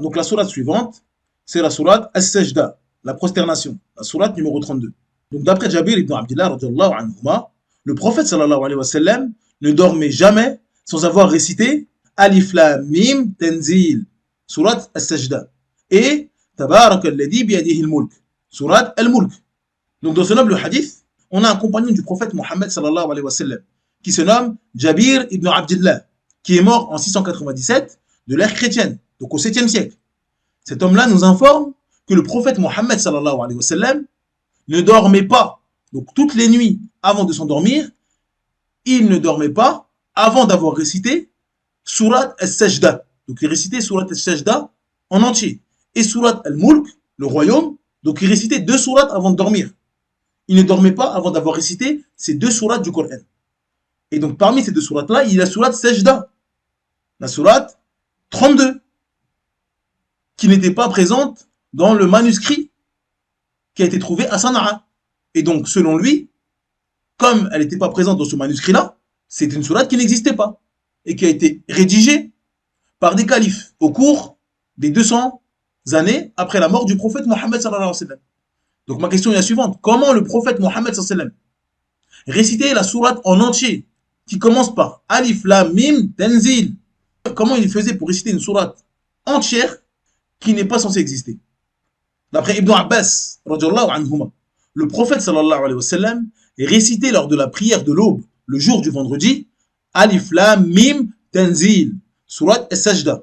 Donc la sourate suivante, c'est la sourate As-Sajda, la prosternation, la sourate numéro 32. Donc d'après Jabir ibn Abdullah, radiyallahu anhuma, le prophète sallallahu alayhi wa sallam ne dormait jamais sans avoir récité Alif Lam Mim Tanzil, sourate As-Sajda, et Tabarak alladhi biyadihi al-mulk, sourate Al-Mulk. Donc dans ce noble hadith, on a un compagnon du prophète Mohammed sallallahu alayhi wa sallam qui se nomme Jabir ibn Abdullah, qui est mort en 697 de l'ère chrétienne, donc au 7e siècle. Cet homme-là nous informe que le prophète Mohammed sallallahu alayhi wa sallam ne dormait pas. Donc toutes les nuits avant de s'endormir, il ne dormait pas avant d'avoir récité Surat Al-Sajda. Donc il récitait Surat Al-Sajda en entier. Et Surat Al-Mulk, le royaume, donc il récitait 2 sourates avant de dormir. Il ne dormait pas avant d'avoir récité ces 2 sourates du Coran. Et donc parmi ces 2 sourates-là, il y a la Surat Sajda, la sourate 32, qui n'était pas présente dans le manuscrit qui a été trouvé à Sana'a. Et donc, selon lui, comme elle n'était pas présente dans ce manuscrit-là, c'est une sourate qui n'existait pas et qui a été rédigée par des califes au cours des 200 années après la mort du prophète Mohammed sallallahu alayhi wa sallam. Donc ma question est la suivante. Comment le prophète Mohammed sallallahu alayhi wa sallam récitait la sourate en entier qui commence par Alif Lam Mim Tanzil? Comment il faisait pour réciter une sourate entière qui n'est pas censée exister? D'après Ibn Abbas, radiyallahu anhuma, le prophète sallallahu alayhi wa sallam récitait lors de la prière de l'aube, le jour du vendredi, Alif Lam Mim Tanzil, sourate As-Sajda,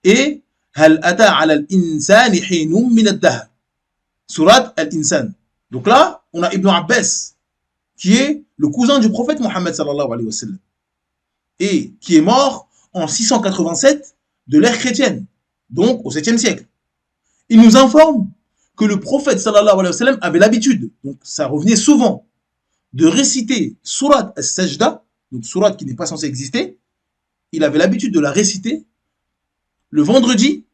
et Hal ata ala al-insani hinum min ad-dahr, sourate Al-Insan. Donc là, on a Ibn Abbas, qui est le cousin du prophète Mohammed sallallahu alayhi wa sallam, et qui est mort en 687 de l'ère chrétienne, donc au 7e siècle. Il nous informe que le prophète sallallahu alayhi wa sallam avait l'habitude, donc ça revenait souvent, de réciter Surat As-Sajda, donc sourate qui n'est pas censée exister. Il avait l'habitude de la réciter le vendredi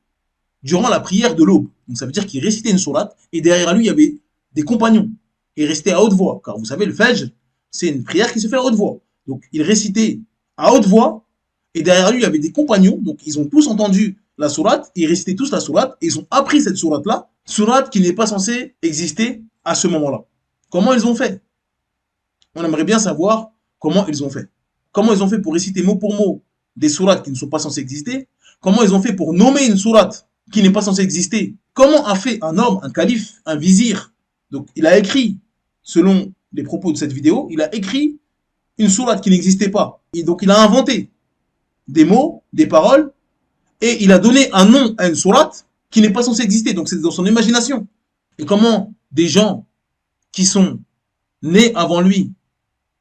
durant la prière de l'aube. Donc ça veut dire qu'il récitait une sourate et derrière lui il y avait des compagnons. Et il récitait à haute voix, car vous savez le Fajr, c'est une prière qui se fait à haute voix. Donc il récitait à haute voix et derrière lui il y avait des compagnons, donc ils ont tous entendu la sourate, ils récitaient tous la sourate et ils ont appris cette sourate-là, sourate qui n'est pas censée exister à ce moment-là. Comment ils ont fait? On aimerait bien savoir comment ils ont fait. Comment ils ont fait pour réciter mot pour mot des sourates qui ne sont pas censées exister? Comment ils ont fait pour nommer une sourate qui n'est pas censée exister? Comment a fait un homme, un calife, un vizir? Donc il a écrit, selon les propos de cette vidéo, il a écrit une sourate qui n'existait pas. Et donc il a inventé des mots, des paroles, et il a donné un nom à une sourate qui n'est pas censée exister. Donc c'est dans son imagination. Et comment des gens qui sont nés avant lui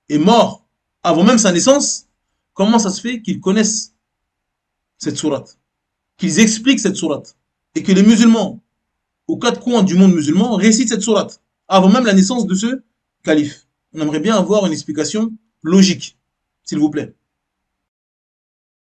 et morts avant même sa naissance, comment ça se fait qu'ils connaissent cette sourate, qu'ils expliquent cette sourate, et que les musulmans, aux 4 coins du monde musulman, récitent cette sourate, avant même la naissance de ce calife? On aimerait bien avoir une explication logique, s'il vous plaît.